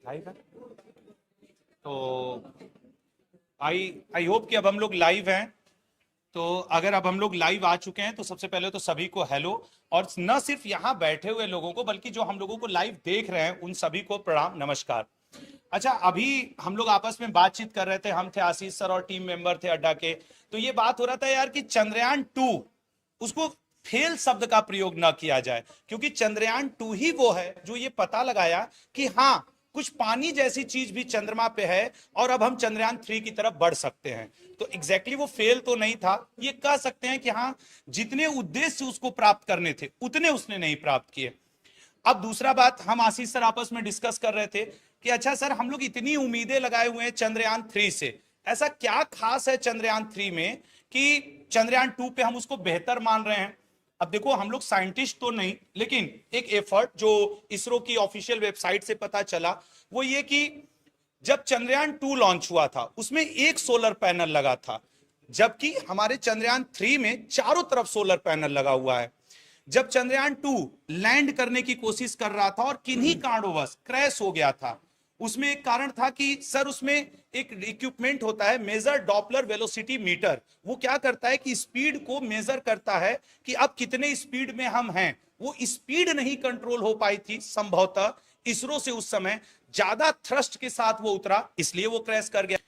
Live है तो I hope कि अब हम लोग लाइव हैं। तो अगर अब हम लोग लाइव आ चुके हैं तो सबसे पहले तो सभी को हेलो, और न सिर्फ यहाँ बैठे हुए लोगों को बल्कि जो हम लोगों को लाइव देख रहे हैं उन सभी को प्रणाम, नमस्कार। अच्छा, अभी हम लोग आपस में बातचीत कर रहे थे, हम थे आशीष सर और टीम मेंबर थे अड्डा के, तो ये बात हो रहा था यार कि चंद्रयान 2 उसको फेल शब्द का प्रयोग ना किया जाए, क्योंकि चंद्रयान 2 ही वो है जो ये पता लगाया कि हाँ कुछ पानी जैसी चीज भी चंद्रमा पे है और अब हम चंद्रयान 3 की तरफ बढ़ सकते हैं। तो एग्जैक्टली वो फेल तो नहीं था, ये कह सकते हैं कि हाँ जितने उद्देश्य उसको प्राप्त करने थे उतने उसने नहीं प्राप्त किए। अब दूसरा बात, हम आशीष सर आपस में डिस्कस कर रहे थे कि अच्छा सर हम लोग इतनी उम्मीदें लगाए हुए हैं चंद्रयान 3 से, ऐसा क्या खास है चंद्रयान 3 में कि चंद्रयान 2 पे हम उसको बेहतर मान रहे हैं। अब देखो हम लोग साइंटिस्ट तो नहीं, लेकिन एक एफर्ट जो इसरो की ऑफिशियल वेबसाइट से पता चला वो ये कि जब चंद्रयान 2 लॉन्च हुआ था उसमें एक सोलर पैनल लगा था, जबकि हमारे चंद्रयान 3 में चारों तरफ सोलर पैनल लगा हुआ है। जब चंद्रयान 2 लैंड करने की कोशिश कर रहा था और किन्हीं कारणवश क्रैश हो गया था, उसमें एक कारण था कि सर उसमें एक इक्विपमेंट होता है मेजर डॉपलर वेलोसिटी मीटर, वो क्या करता है कि स्पीड को मेजर करता है कि अब कितने स्पीड में हम हैं। वो स्पीड नहीं कंट्रोल हो पाई थी, संभवतः इसरो से उस समय ज्यादा थ्रस्ट के साथ वो उतरा, इसलिए वो क्रैश कर गया।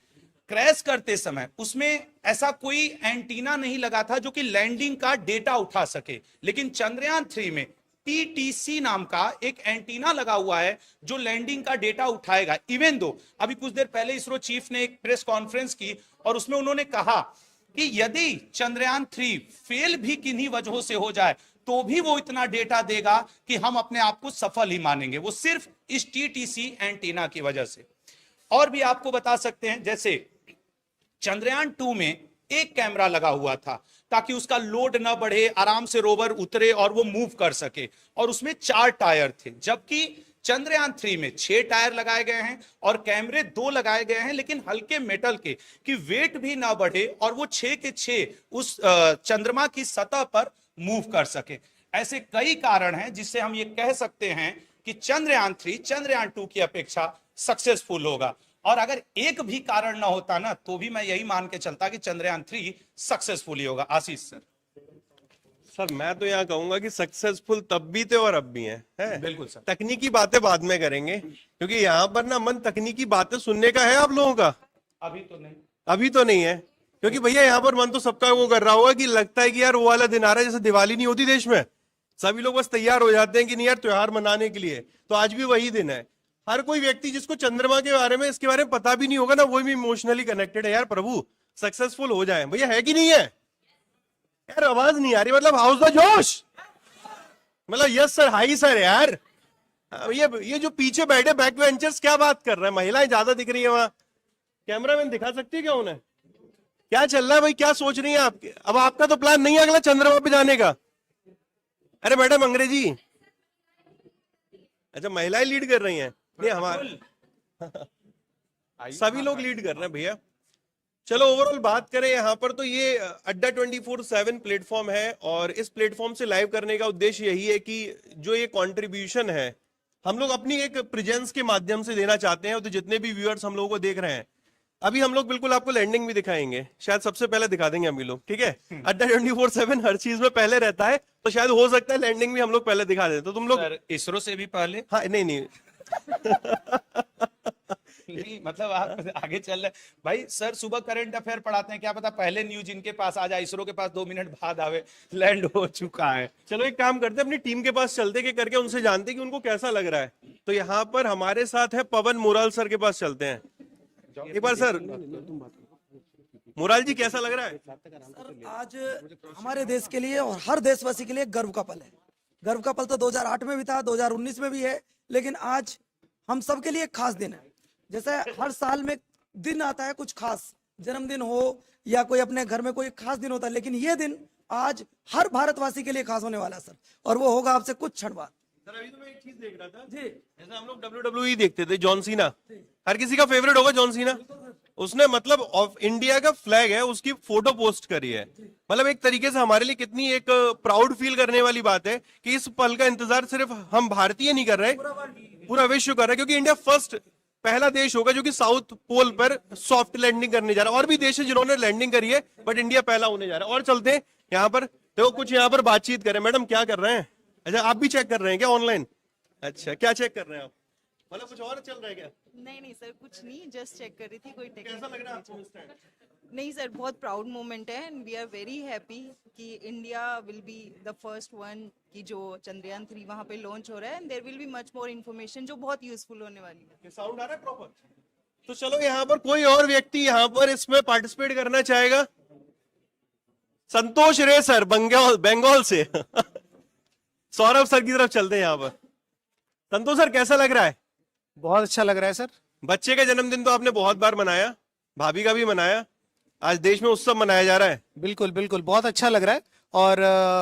क्रैश करते समय उसमें ऐसा कोई एंटीना नहीं लगा था जो कि लैंडिंग का डेटा उठा सके, लेकिन चंद्रयान 3 में टीटीसी नाम का एक एंटीना लगा हुआ है जो लैंडिंग का डेटा उठाएगा। इवन दो अभी कुछ देर पहले इसरो चीफ ने एक प्रेस कॉन्फ्रेंस की और उसमें उन्होंने कहा कि यदि चंद्रयान 3 फेल भी किन्हीं वजहों से हो जाए तो भी वो इतना डेटा देगा कि हम अपने आप को सफल ही मानेंगे, वो सिर्फ इस टीटीसी एंटीना की वजह से। और भी आपको बता सकते हैं, जैसे चंद्रयान 2 में एक कैमरा लगा हुआ था ताकि उसका लोड ना बढ़े, आराम से रोवर उतरे और वो मूव कर सके, और उसमें 4 टायर थे, जबकि चंद्रयान 3 में 6 टायर लगाए गए हैं और कैमरे 2 लगाए गए हैं, लेकिन हल्के मेटल के, कि वेट भी ना बढ़े और वो 6 के 6 उस चंद्रमा की सतह पर मूव कर सके। ऐसे कई कारण हैं जिससे हम ये कह सकते हैं कि चंद्रयान 3 चंद्रयान 2 की अपेक्षा सक्सेसफुल होगा। और अगर एक भी कारण ना होता ना तो भी मैं यही मान के चलता कि चंद्रयान 3 सक्सेसफुल ही होगा। आशीष सर। सर मैं तो यहाँ कहूंगा कि सक्सेसफुल तब भी थे और अब भी हैं, है? बिल्कुल सर। तकनीकी बातें बाद में करेंगे, क्योंकि यहाँ पर ना मन तकनीकी बातें सुनने का है आप लोगों का। अभी तो नहीं, अभी तो नहीं है, क्योंकि भैया यहाँ पर मन तो सबका वो कर रहा होगा कि लगता है कि यार वो वाला दिन आ रहा है जैसे दिवाली नहीं होती देश में, सभी लोग बस तैयार हो जाते हैं कि नहीं यार त्योहार मनाने के लिए, तो आज भी वही दिन है। हर कोई व्यक्ति जिसको चंद्रमा के बारे में इसके बारे में पता भी नहीं होगा ना, वो भी इमोशनली कनेक्टेड है यार, प्रभु सक्सेसफुल हो जाए। भैया है कि नहीं है यार? आवाज नहीं आ रही, मतलब हाउस द जोश, मतलब यस सर, हाई सर यार। ये जो पीछे बैठे बैक वेंचर्स क्या बात कर रहे हैं, महिलाएं ज्यादा दिख रही है वहां, कैमरामैन दिखा सकती है क्या उन्हें? क्या चल रहा है भाई, क्या सोच रही है आपके? अब आपका तो प्लान नहीं है अगला चंद्रमा पे जाने का? अरे मैडम अंग्रेजी, अच्छा महिलाएं लीड कर रही हैं? नहीं हमारे सभी लोग लीड कर रहे हैं भैया। चलो ओवरऑल बात करें यहाँ पर, तो ये अड्डा 24/7 प्लेटफॉर्म है और इस प्लेटफॉर्म से लाइव करने का उद्देश्य यही है कि जो ये कंट्रीब्यूशन है हम लोग अपनी एक प्रेजेंस के माध्यम से देना चाहते हैं। तो जितने भी व्यूअर्स हम लोगों को देख रहे हैं, अभी हम लोग बिल्कुल आपको लैंडिंग भी दिखाएंगे, शायद सबसे पहले दिखा देंगे हम भी लोग, ठीक है? अड्डा 24/7 हर चीज में पहले रहता है, तो शायद हो सकता है लैंडिंग भी हम लोग पहले दिखा दें, तो तुम लोग इसरो से भी पहले। हाँ नहीं नहीं मतलब आप आगे चल रहे भाई। सर सुबह करंट अफेयर पढ़ाते हैं, क्या पता पहले न्यूज इनके पास आ जाए, इसरो के पास 2 मिनट बाद आवे, लैंड हो चुका है। चलो एक काम करते हैं, अपनी टीम के पास चलते के करके उनसे जानते कि उनको कैसा लग रहा है। तो यहाँ पर हमारे साथ है पवन मोराल सर के पास चलते हैं एक बार। सर मोराल जी कैसा लग रहा है? सर आज हमारे देश के लिए और हर देशवासी के लिए गर्व का पल है। गर्व का पल तो 2008 में भी था, 2019 में भी है, लेकिन आज हम सब के लिए एक खास दिन है। जैसे हर साल में दिन आता है कुछ खास, जन्मदिन हो या कोई अपने घर में कोई खास दिन होता है, लेकिन ये दिन आज हर भारतवासी के लिए खास होने वाला है सर, और वो होगा आपसे कुछ क्षण बाद। सर अभी तो मैं एक चीज देख रहा था जी, जैसे हम लोग WWE देखते थे, जॉन सीना, हर किसी का फेवरेट होगा जॉन सीना, उसने मतलब ऑफ इंडिया का फ्लैग है उसकी फोटो पोस्ट करी है। मतलब एक तरीके से हमारे लिए कितनी एक प्राउड फील करने वाली बात है कि इस पल का इंतजार सिर्फ हम भारतीय नहीं कर रहे, पूरा विश्व कर रहा है, क्योंकि इंडिया फर्स्ट पहला देश होगा जो कि साउथ पोल पर सॉफ्ट लैंडिंग करने जा रहा है। और भी देश है जिन्होंने लैंडिंग करी है, बट इंडिया पहला होने जा रहा है। और चलते हैं यहाँ पर, देखो कुछ यहाँ पर बातचीत करें। मैडम क्या कर रहे हैं? अच्छा आप भी चेक कर रहे हैं क्या ऑनलाइन? अच्छा क्या चेक कर रहे हैं आप? मतलब कुछ और चल रहा है क्या? नहीं नहीं सर, कुछ नहीं, जस्ट चेक कर रही थी कोई कैसा लग रहा है आपको टेक्निकल। इस टाइम? नहीं सर, बहुत प्राउड मोमेंट है and we are very happy कि India will be the first one कि जो चंद्रयान 3 वहाँ पे लॉन्च हो रहा है and there will be much more information जो बहुत यूजफुल होने वाली है। ये साउंड आ रहा है प्रॉपर? तो चलो यहाँ पर कोई और व्यक्ति यहाँ पर इसमें पार्टिसिपेट करना चाहेगा? संतोष रे सर बंगाल बंगाल से सौरभ सर की तरफ चलते हैं यहाँ पर। संतोष सर कैसा लग रहा है? बहुत अच्छा लग रहा है सर। बच्चे का जन्मदिन तो आपने बहुत बार मनाया, भाभी का भी मनाया, आज देश में उत्सव मनाया जा रहा है। बिल्कुल बिल्कुल बहुत अच्छा लग रहा है। और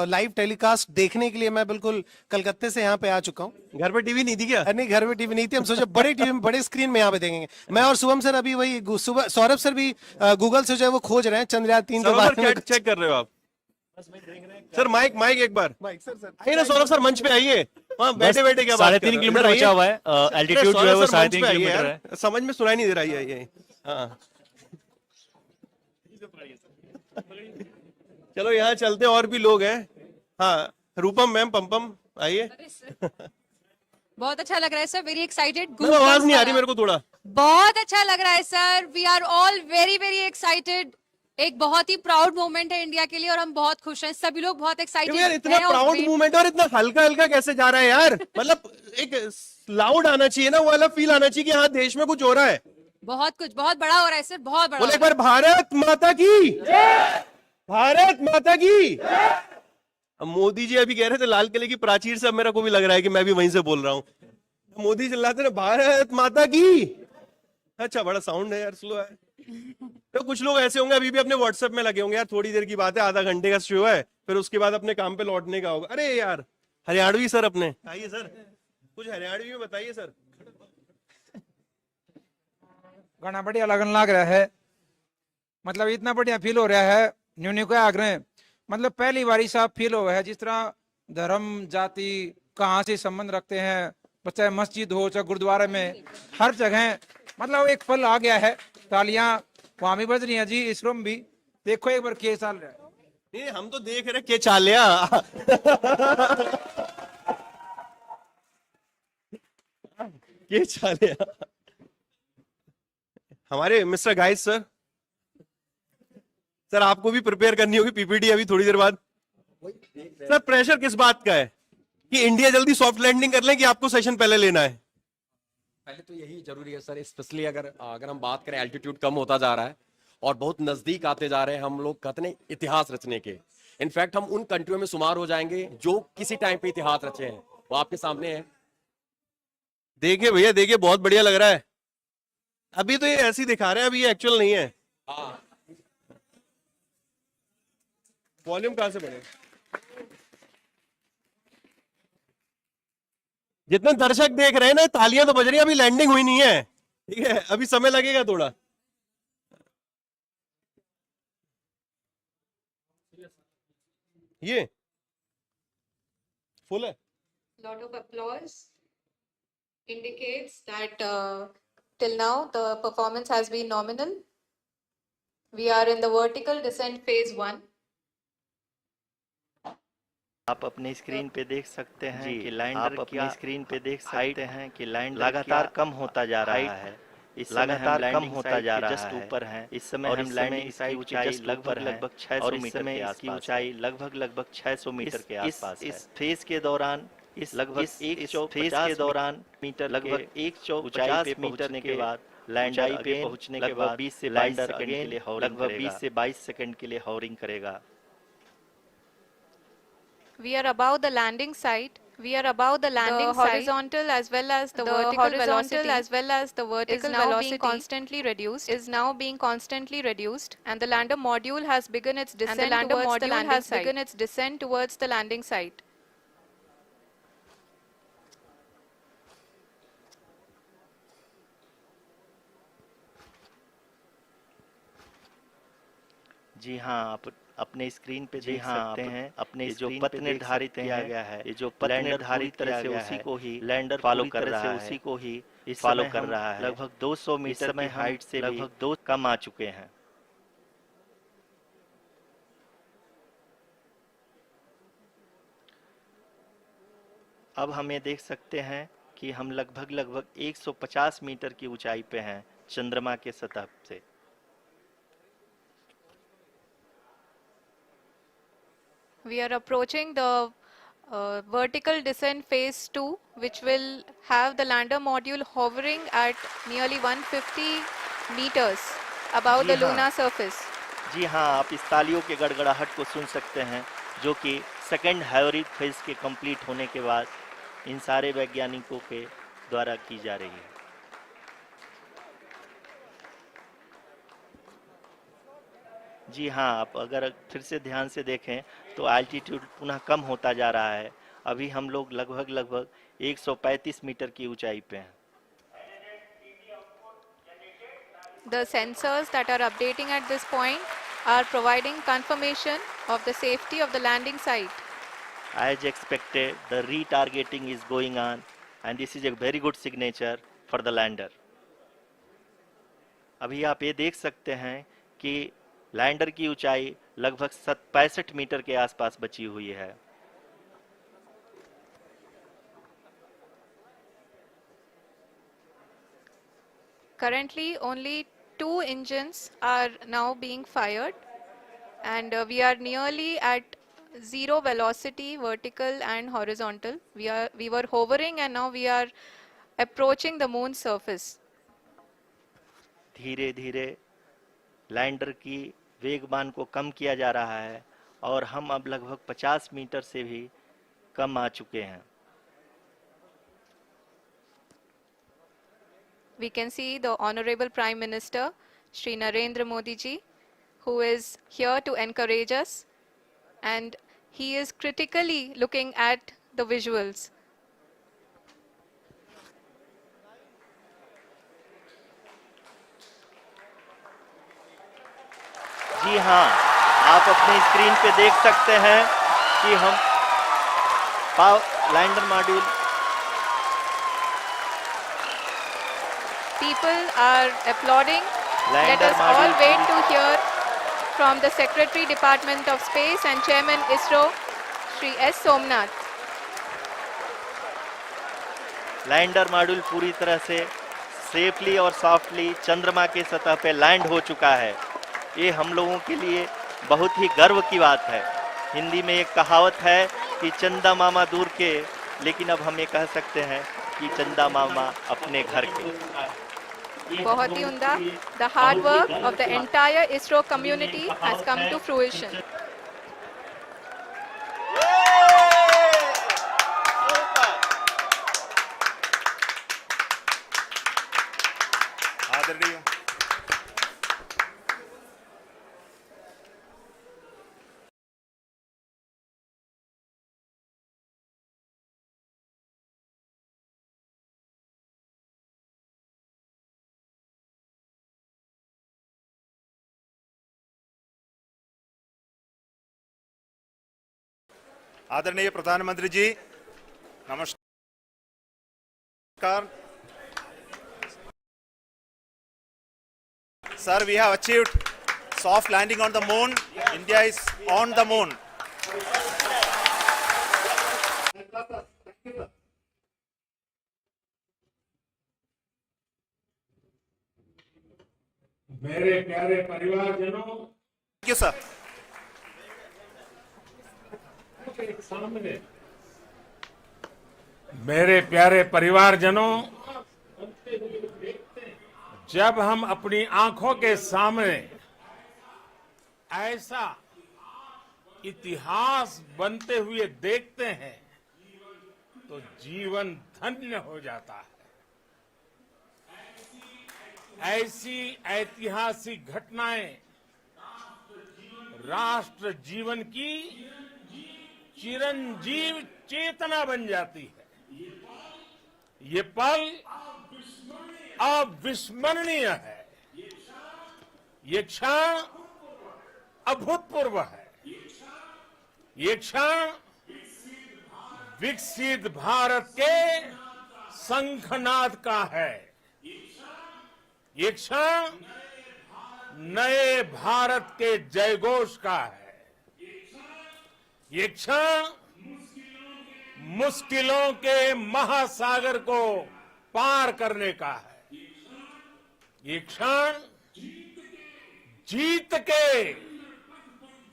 लाइव टेलीकास्ट देखने के लिए मैं बिल्कुल कलकत्ते से यहाँ पे आ चुका हूँ। घर पे टीवी नहीं थी क्या? नहीं, घर में टीवी नहीं थी, हम सोचे बड़े टीवी में बड़े स्क्रीन में यहाँ पे देखेंगे। मैं और शुभम सर अभी वही सुबह सौरभ सर भी गूगल से जो है वो खोज रहे हैं चंद्रयान 3 के सर बारे में। क्या चेक कर रहे हो आप? सर माइक माइक एक बार सर सर आइए ना सौरभ सर, मंच पे आइए। वहाँ बैठे बैठे क्या बात कर रहे 3.5 हो? किलोमीटर इधर आइए। बचा हुआ है, एल्टीट्यूड जो है वो सौरभ सर, मंच 3.5 पे आइए किलोमीटर यार। है। समझ में सुनाई नहीं दे रहा है ये। हाँ चलो यहाँ चलते हैं, और भी लोग हैं। हाँ रूपम मैम, पम्पम आइए। बहुत अच्छा लग रहा है सर, वेरी एक्साइटेड। मैम आवाज नहीं आ रही मेरे को थोड़ा। बहुत अच्छा लग रहा है sir, we are all very very excited. एक बहुत ही प्राउड मोमेंट है इंडिया के लिए और हम बहुत खुश हैं, सभी लोग बहुत एक्साइटेड यार इतना प्राउड मूवमेंट और इतना हल्का हल्का कैसे जा रहा है यार? मतलब एक लाउड आना चाहिए ना, वो वाला फील आना चाहिए कि हाँ देश में कुछ हो रहा है। बहुत कुछ बहुत बड़ा हो रहा है सर, बहुत बड़ा बोले हो एक रहा बार भारत माता की, भारत माता की। अब मोदी जी अभी कह रहे थे लाल किले की प्राचीर से, अब मेरा को भी लग रहा है कि मैं भी वहीं से बोल रहा हूँ। मोदी चिल्लाते ना भारत माता की। अच्छा बड़ा साउंड है यार, स्लो है। तो कुछ लोग ऐसे होंगे अभी भी अपने व्हाट्सएप में लगे होंगे, यार थोड़ी देर की बात है, आधा घंटे का शो है, फिर उसके बाद अपने काम पे लौटने का होगा। अरे यार हरियाणवी सर अपने आइए सर, कुछ हरियाणवी में बताइए सर। गाना बढ़िया लगन लग रहा है, मतलब इतना बढ़िया फील हो रहा है। न्यूनी को आग्रह मतलब पहली बारी साहब फील हो रहा है, जिस तरह धर्म जाति कहाँ से संबंध रखते हैं, चाहे मस्जिद हो चाहे गुरुद्वारे में, हर जगह मतलब एक पल आ गया है। तालियां वहां भी बज रही हैं जी, इस रूम भी देखो एक बार क्या चल रहा है। नहीं हम तो देख रहे के चालिया ये चालिया हमारे मिस्टर गाइस सर, सर आपको भी प्रिपेयर करनी होगी पीपीटी अभी थोड़ी देर बाद। सर प्रेशर किस बात का है कि इंडिया जल्दी सॉफ्ट लैंडिंग कर ले कि आपको सेशन पहले लेना है? पहले तो यही जरूरी है सर, स्पेशली अगर हम बात करें एल्टीट्यूड कम होता जा रहा है और बहुत नजदीक आते जा रहे हैं हम लोग कहते हैं इतिहास रचने के। इनफैक्ट हम उन कंट्रियों में शुमार हो जाएंगे जो किसी टाइम पे इतिहास रचे हैं, वो आपके सामने है। देखिए भैया देखिए, बहुत बढ़िया लग रहा है। अभी तो ये ऐसे ही दिखा रहे हैं, अभी ये एक्चुअल नहीं है। वॉल्यूम कहां से बढ़े? जितने दर्शक देख रहे हैं ना, तालियां तो बज रही हैं, अभी लैंडिंग हुई नहीं है, ठीक है, अभी समय लगेगा थोड़ा। ये फुल है। Lot of applause indicates that till now the performance has been nominal. We are in the vertical descent phase 1. आप अपनी स्क्रीन पे देख सकते हैं कि लैंडर आप अपनी स्क्रीन पे देख सकते हैं कि लैंडर लगातार कम होता जा रहा है। इस लगातार कम होता जा रहा है, जस्ट ऊपर है इस समय। और हम लैंडिंग साइट की ऊंचाई लगभग 600 मीटर के आसपास। इसकी ऊंचाई लगभग 600 मीटर के आसपास है। इस फेज के दौरान लगभग 150 मीटर लगभग 150 मीटर के बाद लैंडर पे पहुंचने के बाद 20 से 22 सेकंड के लिए हॉरिंग करेगा। 20 से 22 सेकंड के लिए हॉरिंग करेगा। We are above the landing site. We are above the landing site. Horizontal as well as the vertical velocity as well as the vertical velocity being constantly reduced. Is now being constantly reduced, and the lander module has begun its descent towards the landing site. जी हाँ, आप अपने screen पे देख सकते हैं अपने जो पथ निर्धारित किया गया है, ये जो पथ निर्धारित तरह से उसी को ही लैंडर फॉलो कर रहा है, उसी को ही फॉलो कर रहा है। लगभग 200 मीटर की हाइट से लगभग 2 कम आ चुके हैं। अब हम ये देख सकते हैं कि हम लगभग 150 मीटर की ऊंचाई पे हैं चंद्रमा के सतह से। We are approaching the vertical descent phase 2, which will have the lander module hovering at nearly 150 meters above the जी हाँ। lunar surface. जी हाँ, आप इस तालियों के गड़गड़ाहट को सुन सकते हैं, जो कि सेकेंड हाइब्रिड फेज के कंप्लीट होने के बाद इन सारे वैज्ञानिकों के द्वारा की जा रही है। जी हाँ, आप अगर फिर से ध्यान से देखें तो एल्टीट्यूड पुनः कम होता जा रहा है। अभी हम लोग लगभग 135 मीटर की ऊंचाई पे हैं। The sensors that are updating at this point are providing confirmation of the safety of the landing site. As expected, the retargeting is going on and this is a very good signature for the lander. अभी आप ये देख सकते हैं कि lander की ऊंचाई लगभग 65 मीटर के आसपास बची हुई है। Currently, only 2 engines are now being fired, and we are nearly at zero velocity, vertical and horizontal. We were hovering, and now we are approaching the moon's surface. धीरे धीरे लैंडर की वेगमान को कम किया जा रहा है और हम अब लगभग 50 मीटर से भी कम आ चुके हैं। We can see the Honorable Prime Minister, Shri Narendra Modi ji, who is here to encourage us, and he is critically looking at the visuals. जी हाँ, आप अपने स्क्रीन पे देख सकते हैं कि हम lander module People are applauding. Let lander us all module wait to hear from the Secretary Department of Space and Chairman ISRO, Shri S. Somnath. Lander module पूरी तरह से सेफली और सॉफ्टली चंद्रमा के सतह पे लैंड हो चुका है। ये हम लोगों के लिए बहुत ही गर्व की बात है। हिंदी में एक कहावत है कि चंदा मामा दूर के, लेकिन अब हम ये कह सकते हैं कि चंदा मामा अपने घर के। बहुत ही उम्दा. The hard work of the entire ISRO community has come to fruition. आदरणीय आदरणीय प्रधानमंत्री जी, नमस्कार। Sir, we have achieved soft landing on the moon. India is on the moon. मेरे प्यारे परिवारजनों, Thank you, sir. सामने मेरे प्यारे परिवारजनों, जब हम अपनी आंखों के सामने ऐसा इतिहास बनते हुए देखते हैं तो जीवन धन्य हो जाता है। ऐसी ऐतिहासिक घटनाएं राष्ट्र जीवन की चिरंजीव चेतना बन जाती है। ये पल अविस्मरणीय है। ये क्षण अभूतपूर्व है। ये क्षण विकसित भारत के शंखनाद का है। ये क्षण नए भारत के जयघोष का है। ये क्षण मुश्किलों के महासागर को पार करने का है। ये क्षण जीत के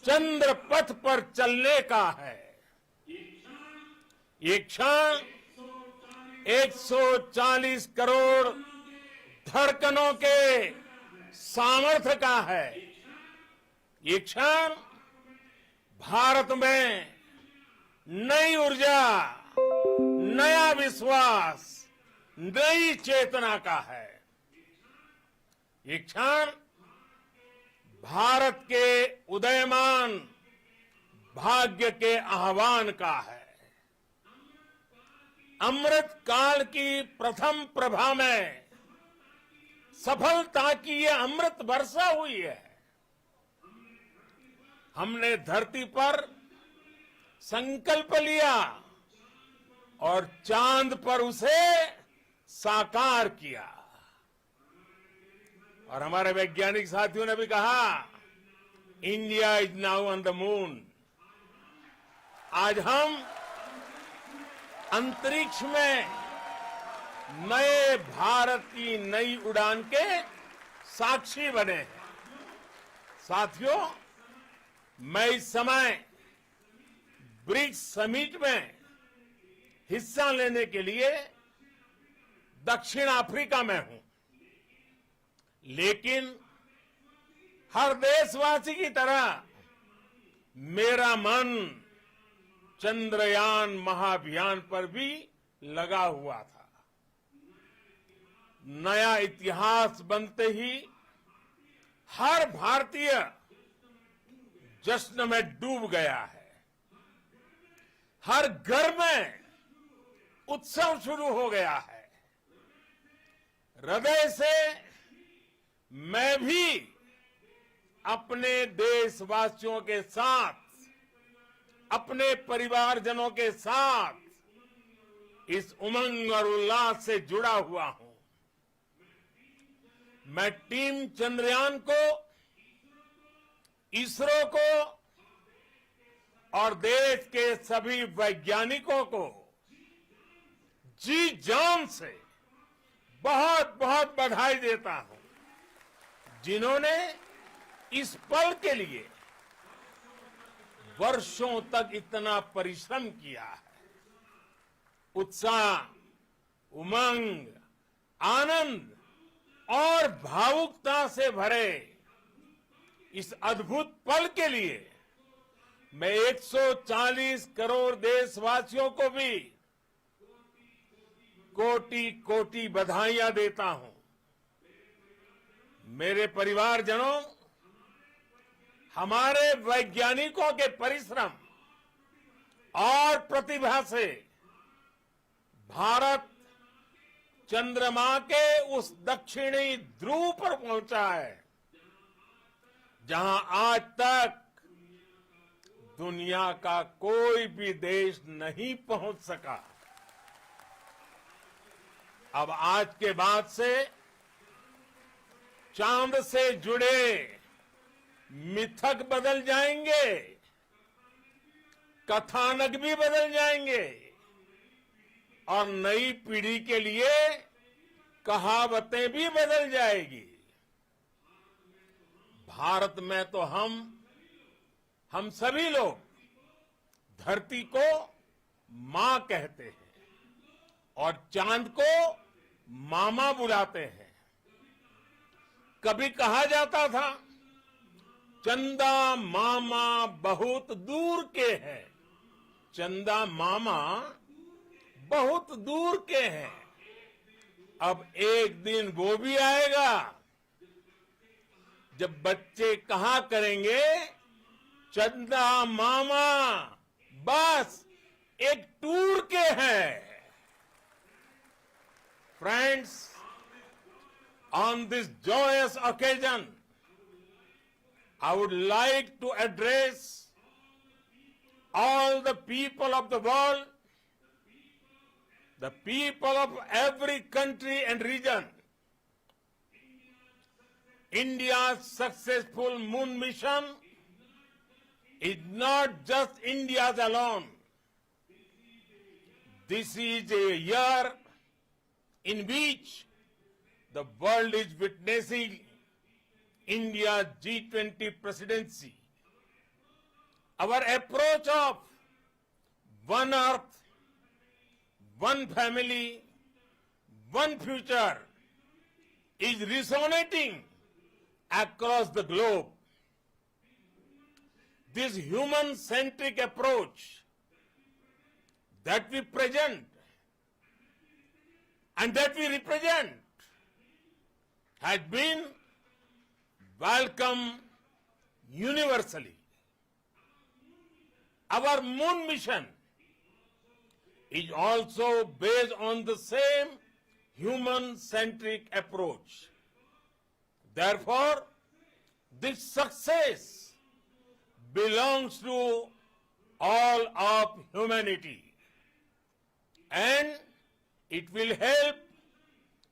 चंद्र पथ पर चलने का है। ये क्षण 140 करोड़ धड़कनों के सामर्थ्य का है। ये क्षण भारत में नई ऊर्जा, नया विश्वास, नई चेतना का है। ये क्षण भारत के उदयमान भाग्य के आह्वान का है। अमृत काल की प्रथम प्रभा में सफलता की ये अमृत वर्षा हुई है। हमने धरती पर संकल्प लिया और चांद पर उसे साकार किया। और हमारे वैज्ञानिक साथियों ने भी कहा, India is now on the moon. आज हम अंतरिक्ष में नए भारत की नई उड़ान के साक्षी बने हैं। साथियों, मैं इस समय ब्रिक्स समिट में हिस्सा लेने के लिए दक्षिण अफ्रीका में हूं, लेकिन हर देशवासी की तरह मेरा मन चंद्रयान महाअभियान पर भी लगा हुआ था। नया इतिहास बनते ही हर भारतीय जश्न में डूब गया है। हर घर में उत्सव शुरू हो गया है। हृदय से मैं भी अपने देशवासियों के साथ, अपने परिवारजनों के साथ इस उमंग और उल्लास से जुड़ा हुआ हूं। मैं टीम चंद्रयान को, इसरो को और देश के सभी वैज्ञानिकों को जी जान से बहुत बहुत बधाई देता हूं, जिन्होंने इस पल के लिए वर्षों तक इतना परिश्रम किया है। उत्साह, उमंग, आनंद और भावुकता से भरे इस अद्भुत पल के लिए मैं 140 करोड़ देशवासियों को भी कोटि कोटि बधाइयां देता हूं। मेरे परिवारजनों, हमारे वैज्ञानिकों के परिश्रम और प्रतिभा से भारत चंद्रमा के उस दक्षिणी ध्रुव पर पहुंचा है, जहां आज तक दुनिया का कोई भी देश नहीं पहुंच सका। अब आज के बाद से चांद से जुड़े मिथक बदल जाएंगे, कथानक भी बदल जाएंगे और नई पीढ़ी के लिए कहावतें भी बदल जाएगी। भारत में तो हम सभी लोग धरती को मां कहते हैं और चांद को मामा बुलाते हैं। कभी कहा जाता था, चंदा मामा बहुत दूर के हैं। चंदा मामा बहुत दूर के हैं। अब एक दिन वो भी आएगा जब बच्चे कहा करेंगे, चंदा मामा बस एक टूर के हैं। Friends, on this joyous occasion, I would like to address all the people of the world, the people of every country and region. India's successful moon mission is not just India's alone. This is a year in which the world is witnessing India's G20 presidency. Our approach of one earth, one family, one future is resonating across the globe. This human-centric approach that we present and that we represent has been welcomed universally. Our moon mission is also based on the same human-centric approach. Therefore, this success belongs to all of humanity, and it will help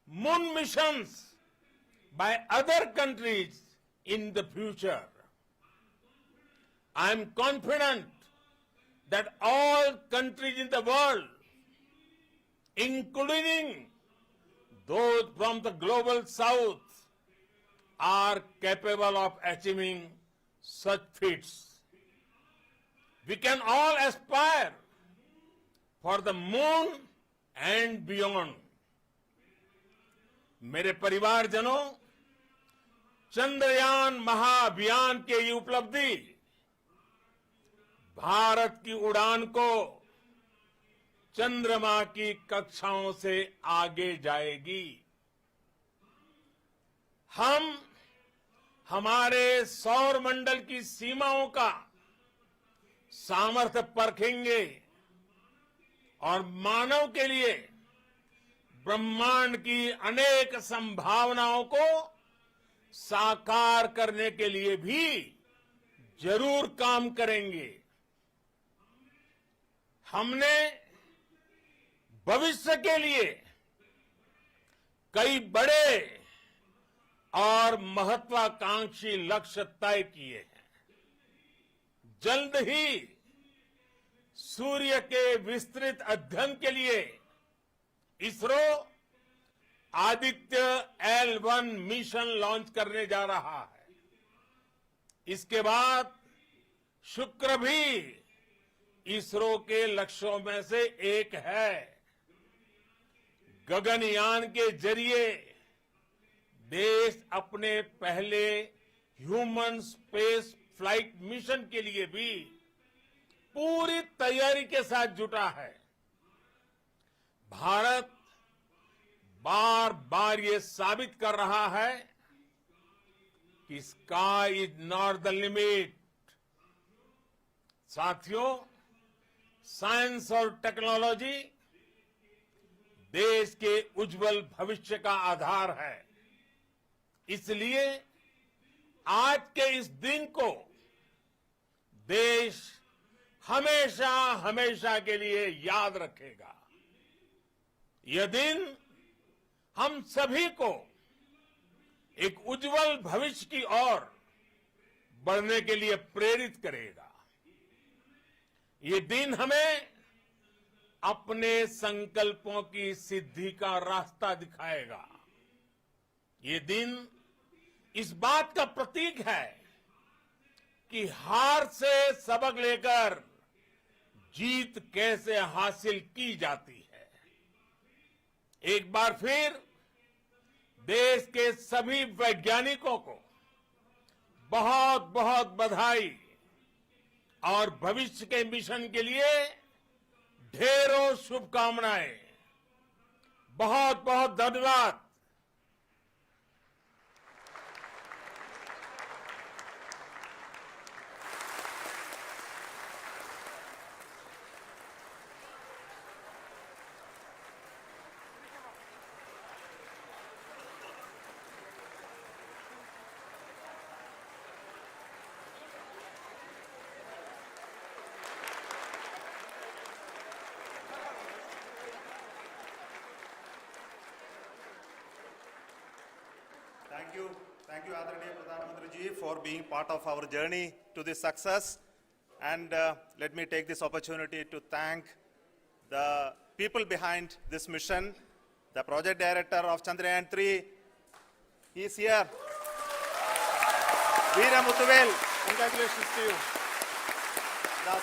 moon missions by other countries in the future. I am confident that all countries in the world, including those from the global south, are capable of achieving such feats. We can all aspire for the moon and beyond. मेरे परिवारजनों, चंद्रयान महाअभियान के ये उपलब्धि भारत की उड़ान को चंद्रमा की कक्षाओं से आगे जाएगी। हम हमारे सौर मंडल की सीमाओं का सामर्थ्य परखेंगे और मानव के लिए ब्रह्मांड की अनेक संभावनाओं को साकार करने के लिए भी जरूर काम करेंगे। हमने भविष्य के लिए कई बड़े और महत्वाकांक्षी लक्ष्य तय किए हैं। जल्द ही सूर्य के विस्तृत अध्ययन के लिए ISRO Aditya L1 mission launch करने जा रहा है। इसके बाद शुक्र भी इसरो के लक्ष्यों में से एक है। गगनयान के जरिए देश अपने पहले ह्यूमन स्पेस फ्लाइट मिशन के लिए भी पूरी तैयारी के साथ जुटा है। भारत बार बार ये साबित कर रहा है कि sky is not the limit. साथियों, साइंस और टेक्नोलॉजी देश के उज्जवल भविष्य का आधार है। इसलिए आज के इस दिन को देश हमेशा हमेशा के लिए याद रखेगा। यह दिन हम सभी को एक उज्जवल भविष्य की ओर बढ़ने के लिए प्रेरित करेगा। ये दिन हमें अपने संकल्पों की सिद्धि का रास्ता दिखाएगा। ये दिन इस बात का प्रतीक है कि हार से सबक लेकर जीत कैसे हासिल की जाती है। एक बार फिर देश के सभी वैज्ञानिकों को बहुत बहुत बधाई और भविष्य के मिशन के लिए ढेरों शुभकामनाएं। बहुत बहुत धन्यवाद। Thank you, Adaraniya Pradhan Mantri ji, for being part of our journey to this success. And let me take this opportunity to thank the people behind this mission, the project director of Chandrayaan 3. He is here. Veera Muthuvel, congratulations to you.